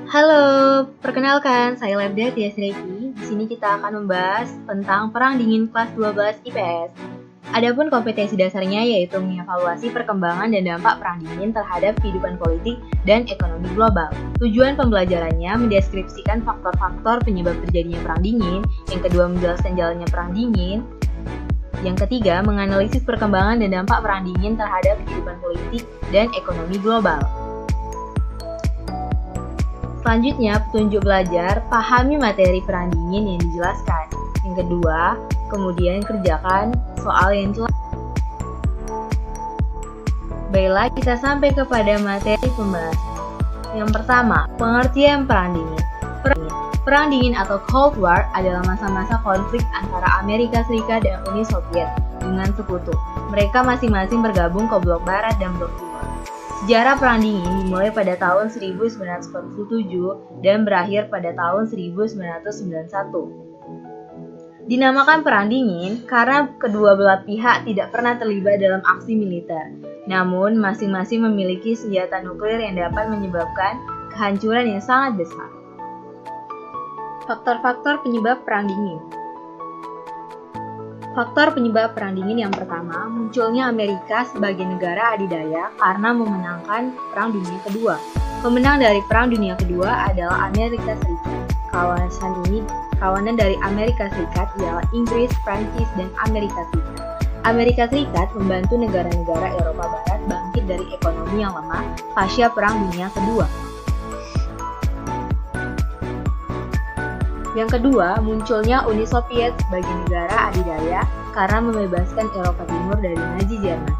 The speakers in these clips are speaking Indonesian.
Halo, perkenalkan saya Lebda Tias Reki. Di sini kita akan membahas tentang Perang Dingin kelas 12 IPS. Adapun kompetensi dasarnya yaitu mengevaluasi perkembangan dan dampak perang dingin terhadap kehidupan politik dan ekonomi global. Tujuan pembelajarannya mendeskripsikan faktor-faktor penyebab terjadinya perang dingin, yang kedua menjelaskan jalannya perang dingin, yang ketiga menganalisis perkembangan dan dampak perang dingin terhadap kehidupan politik dan ekonomi global. Selanjutnya, petunjuk belajar, pahami materi perang dingin yang dijelaskan. Yang kedua, kemudian kerjakan soal yang telah. Baiklah, kita sampai kepada materi pembahasan. Yang pertama, pengertian perang dingin. Perang dingin atau Cold War adalah masa-masa konflik antara Amerika Serikat dan Uni Soviet dengan sekutu. Mereka masing-masing bergabung ke blok barat dan blok timur. Sejarah perang dingin dimulai pada tahun 1947 dan berakhir pada tahun 1991. Dinamakan perang dingin karena kedua belah pihak tidak pernah terlibat dalam aksi militer. Namun, masing-masing memiliki senjata nuklir yang dapat menyebabkan kehancuran yang sangat besar. Faktor-faktor penyebab perang dingin. Faktor penyebab perang dingin yang pertama, munculnya Amerika sebagai negara adidaya karena memenangkan Perang Dunia Kedua. Pemenang dari Perang Dunia Kedua adalah Amerika Serikat. Kawanan dari Amerika Serikat ialah Inggris, Prancis, dan Amerika Serikat. Amerika Serikat membantu negara-negara Eropa Barat bangkit dari ekonomi yang lemah pasca Perang Dunia Kedua. Yang kedua, munculnya Uni Soviet sebagai negara adidaya karena membebaskan Eropa Timur dari Nazi Jerman.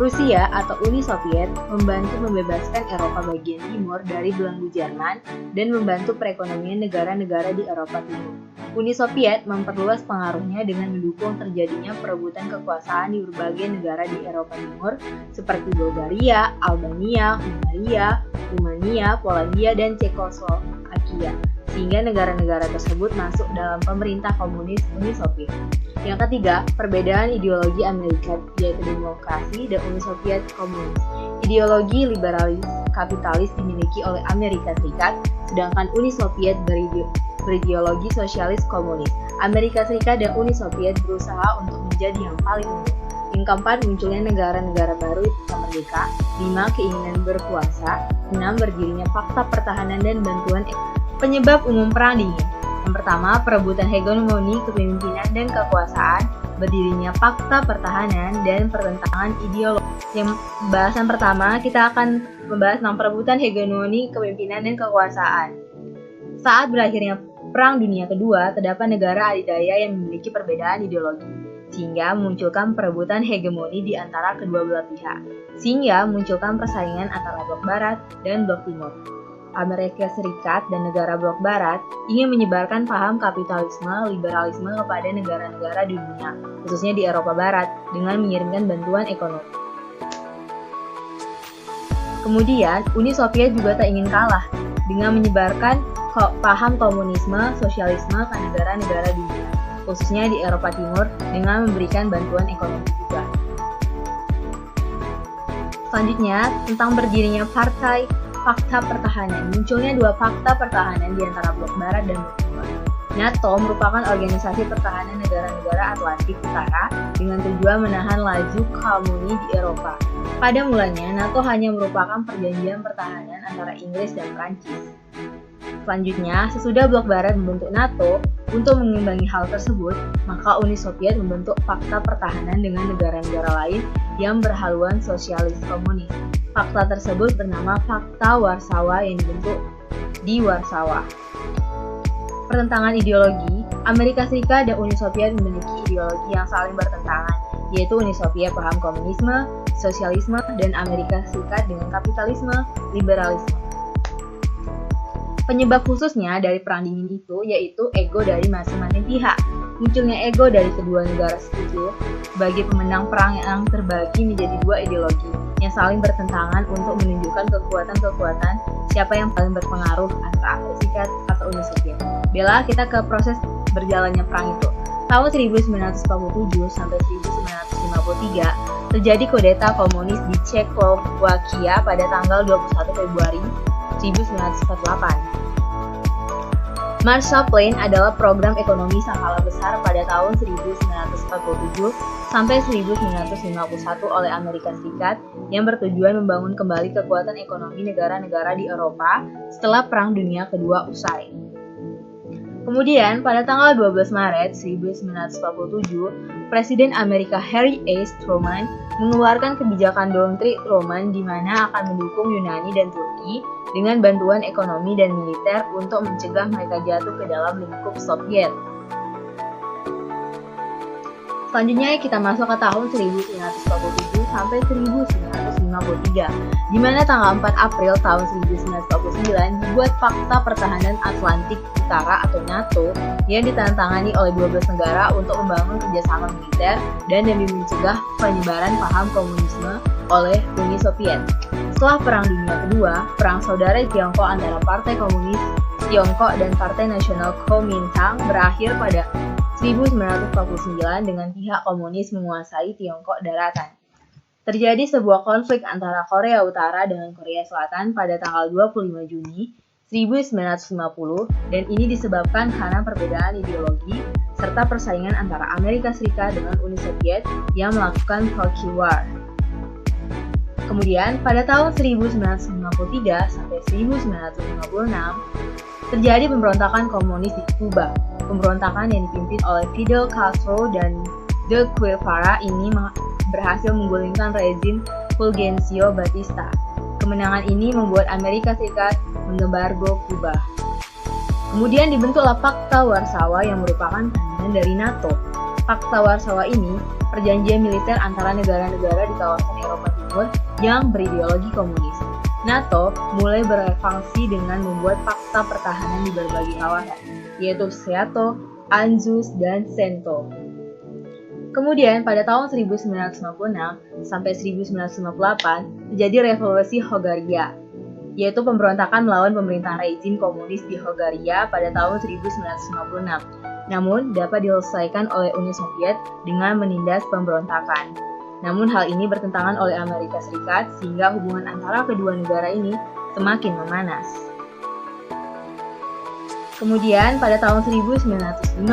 Rusia atau Uni Soviet membantu membebaskan Eropa bagian timur dari belenggu Jerman dan membantu perekonomian negara-negara di Eropa Timur. Uni Soviet memperluas pengaruhnya dengan mendukung terjadinya perebutan kekuasaan di berbagai negara di Eropa Timur seperti Bulgaria, Albania, Hungaria, Rumania, Polandia, dan Cekoslovakia, sehingga negara-negara tersebut masuk dalam pemerintah komunis Uni Soviet. Yang ketiga, perbedaan ideologi Amerika yaitu demokrasi dan Uni Soviet komunis. Ideologi liberalis kapitalis dimiliki oleh Amerika Serikat, sedangkan Uni Soviet berideologi sosialis komunis. Amerika Serikat dan Uni Soviet berusaha untuk menjadi yang paling unggul. Yang keempat, munculnya negara-negara baru yang merdeka. 5. Keinginan berkuasa. 6. Berdirinya fakta pertahanan dan bantuan ekonomi. Penyebab umum perang dingin. Yang pertama, perebutan hegemoni kepemimpinan dan kekuasaan, berdirinya fakta pertahanan, dan pertentangan ideologi. Yang pembahasan pertama, kita akan membahas tentang perebutan hegemoni kepemimpinan dan kekuasaan. Saat berakhirnya Perang Dunia Kedua, terdapat negara adidaya yang memiliki perbedaan ideologi, sehingga memunculkan perebutan hegemoni di antara kedua belah pihak, sehingga memunculkan persaingan antara blok barat dan blok timur. Amerika Serikat dan negara blok barat ingin menyebarkan paham kapitalisme, liberalisme kepada negara-negara di dunia, khususnya di Eropa Barat, dengan mengirimkan bantuan ekonomi. Kemudian, Uni Soviet juga tak ingin kalah dengan menyebarkan paham komunisme, sosialisme ke negara-negara dunia, khususnya di Eropa Timur, dengan memberikan bantuan ekonomi juga. Selanjutnya, tentang berdirinya Partai Fakta Pertahanan. Munculnya dua fakta pertahanan di antara blok barat dan blok timur. NATO merupakan organisasi pertahanan negara-negara Atlantik Utara dengan tujuan menahan laju komunis di Eropa. Pada mulanya, NATO hanya merupakan perjanjian pertahanan antara Inggris dan Prancis. Selanjutnya, sesudah blok barat membentuk NATO, untuk mengimbangi hal tersebut, maka Uni Soviet membentuk fakta pertahanan dengan negara-negara lain yang berhaluan sosialis komunis. Fakta tersebut bernama Fakta Warsawa yang dibentuk di Warsawa. Pertentangan ideologi, Amerika Serikat dan Uni Soviet memiliki ideologi yang saling bertentangan, yaitu Uni Soviet paham komunisme, sosialisme, dan Amerika Serikat dengan kapitalisme, liberalisme. Penyebab khususnya dari perang dingin itu yaitu ego dari masing-masing pihak. Munculnya ego dari kedua negara sekutu sebagai pemenang perang yang terbagi menjadi dua ideologi yang saling bertentangan untuk menunjukkan kekuatan-kekuatan siapa yang paling berpengaruh antara Amerika Serikat atau Uni Soviet. Bella, kita ke proses berjalannya perang itu. Tahun 1947 sampai 1953 terjadi kudeta komunis di Cekoslovakia pada tanggal 21 Februari 1948. Marshall Plan adalah program ekonomi skala besar pada tahun 1947 sampai 1951 oleh Amerika Serikat yang bertujuan membangun kembali kekuatan ekonomi negara-negara di Eropa setelah Perang Dunia Kedua usai. Kemudian, pada tanggal 12 Maret 1947, Presiden Amerika Harry S. Truman mengeluarkan kebijakan doktrin Truman di mana akan mendukung Yunani dan Turki dengan bantuan ekonomi dan militer untuk mencegah mereka jatuh ke dalam lingkup Soviet. Selanjutnya kita masuk ke tahun 1947 sampai 1953, di mana tanggal 4 April tahun 1949 dibuat Fakta Pertahanan Atlantik Utara atau NATO yang ditandatangani oleh 12 negara untuk membangun kerjasama militer dan demi mencegah penyebaran paham komunisme oleh Uni Soviet. Setelah Perang Dunia Kedua, Perang Saudara Tiongkok antara Partai Komunis Tiongkok dan Partai Nasional Kuomintang berakhir pada 1949 dengan pihak komunis menguasai Tiongkok daratan. Terjadi sebuah konflik antara Korea Utara dengan Korea Selatan pada tanggal 25 Juni 1950 dan ini disebabkan karena perbedaan ideologi serta persaingan antara Amerika Serikat dengan Uni Soviet yang melakukan proxy war. Kemudian pada tahun 1953 sampai 1956 terjadi pemberontakan komunis di Kuba. Pemberontakan yang dipimpin oleh Fidel Castro dan Che Guevara ini berhasil menggulingkan rezim Fulgencio Batista. Kemenangan ini membuat Amerika Serikat mengembargo Kuba. Kemudian dibentuklah Fakta Warsawa yang merupakan tandingan dari NATO. Fakta Warsawa ini perjanjian militer antara negara-negara di kawasan Eropa Timur yang berideologi komunis. NATO mulai berekspansi dengan membuat fakta pertahanan di berbagai kawasan, yaitu Seato, Anzus, dan Sento. Kemudian pada tahun 1956 sampai 1958 terjadi revolusi Hongaria, yaitu pemberontakan melawan pemerintah rezim komunis di Hongaria pada tahun 1956. Namun dapat diselesaikan oleh Uni Soviet dengan menindas pemberontakan. Namun hal ini bertentangan oleh Amerika Serikat sehingga hubungan antara kedua negara ini semakin memanas. Kemudian pada tahun 1958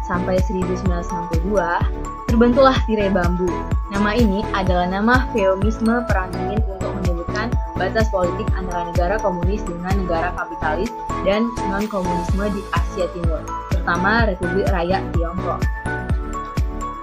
sampai 1962 terbentuklah tirai bambu. Nama ini adalah nama feudalisme perang dingin untuk menyebutkan batas politik antara negara komunis dengan negara kapitalis dan non-komunisme di Asia Timur, terutama Republik Rakyat Tiongkok.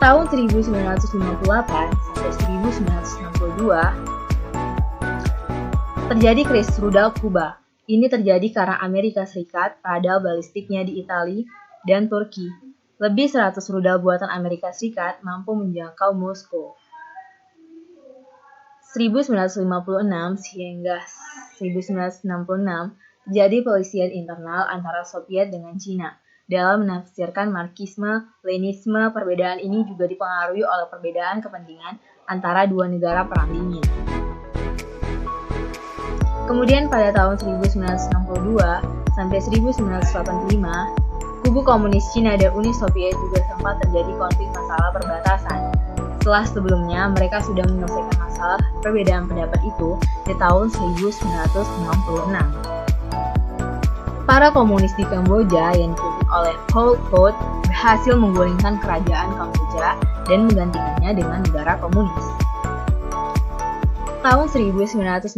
Tahun 1958 sampai 1962 terjadi krisis rudal Kuba. Ini terjadi karena Amerika Serikat radar balistiknya di Italia dan Turki. Lebih 100 rudal buatan Amerika Serikat mampu menjangkau Moskow. 1956 hingga 1966 terjadi pelisian internal antara Soviet dengan Cina. Dalam menafsirkan Marxisme, Leninisme, perbedaan ini juga dipengaruhi oleh perbedaan kepentingan antara dua negara perang dingin. Kemudian pada tahun 1962 sampai 1985, kubu komunis Cina dan Uni Soviet juga sempat terjadi konflik masalah perbatasan. Setelah sebelumnya mereka sudah menyelesaikan masalah perbedaan pendapat itu di tahun 1966. Para komunis di Kamboja yang dipimpin oleh Pol Pot berhasil menggulingkan kerajaan Kamboja dan menggantikannya dengan negara komunis. Tahun 1962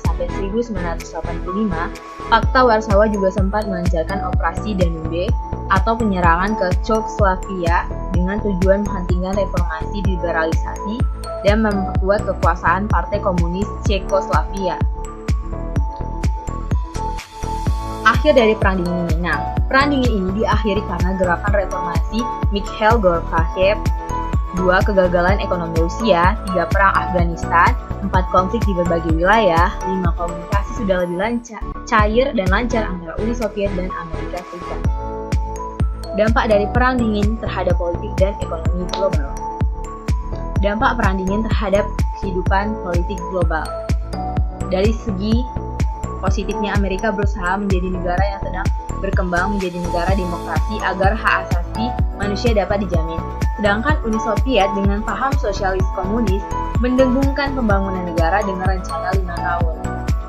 sampai 1985, Fakta Warsawa juga sempat melancarkan operasi Danube atau penyerangan ke Czechoslovakia dengan tujuan menghentikan reformasi liberalisasi dan memperkuat kekuasaan Partai Komunis Cekoslovakia. Akhir dari Perang Dingin ini. Nah, Perang Dingin ini diakhiri karena gerakan reformasi Mikhail Gorbachev, 2. Kegagalan ekonomi Rusia, 3. Perang Afghanistan, 4. Konflik di berbagai wilayah, 5. Komunikasi sudah lebih cair dan lancar antara Uni Soviet dan Amerika Serikat. Dampak dari Perang Dingin terhadap politik dan ekonomi global. Dampak Perang Dingin terhadap kehidupan politik global. Dari segi positifnya, Amerika berusaha menjadi negara yang sedang berkembang menjadi negara demokrasi agar hak asasi manusia dapat dijamin. Sedangkan Uni Soviet dengan paham sosialis komunis mendengungkan pembangunan negara dengan rencana 5 tahun.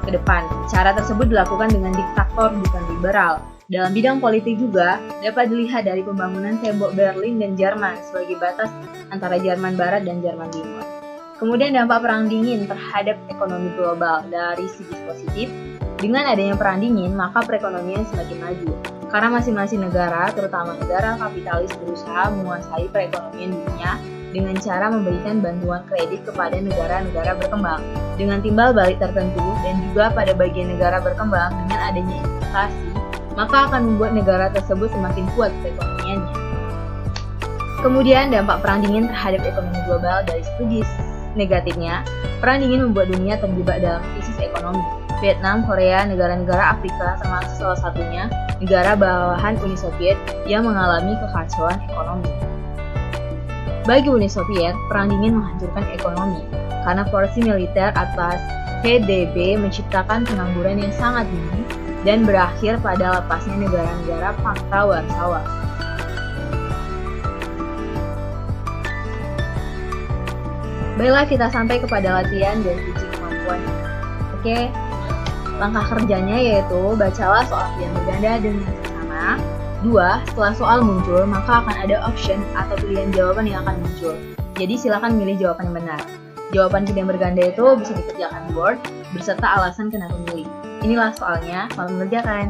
ke depan. Cara tersebut dilakukan dengan diktator bukan liberal. Dalam bidang politik juga dapat dilihat dari pembangunan tembok Berlin dan Jerman sebagai batas antara Jerman Barat dan Jerman Timur. Kemudian dampak Perang Dingin terhadap ekonomi global. Dari segi positif, dengan adanya Perang Dingin maka perekonomian semakin maju. Karena masing-masing negara, terutama negara kapitalis, berusaha menguasai perekonomian dunia dengan cara memberikan bantuan kredit kepada negara-negara berkembang dengan timbal balik tertentu, dan juga pada bagian negara berkembang dengan adanya investasi, maka akan membuat negara tersebut semakin kuat perekonomiannya. Kemudian dampak Perang Dingin terhadap ekonomi global. Dari segi negatifnya, Perang Dingin membuat dunia terjebak dalam krisis ekonomi. Vietnam, Korea, negara-negara Afrika termasuk salah satunya negara bawahan Uni Soviet yang mengalami kekacauan ekonomi. Bagi Uni Soviet, Perang Dingin menghancurkan ekonomi karena porsi militer atas PDB menciptakan pengangguran yang sangat tinggi dan berakhir pada lepasnya negara-negara Pakta Warsawa. Baiklah, kita sampai kepada latihan dan uji kemampuan. Oke, langkah kerjanya yaitu bacalah soal pilihan berganda dengan seksama. 2. Setelah soal muncul, maka akan ada option atau pilihan jawaban yang akan muncul. Jadi silakan milih jawaban yang benar. Jawaban pilihan berganda itu bisa dikerjakan di Word beserta alasan kenapa memilih. Inilah soalnya, selamat mengerjakan.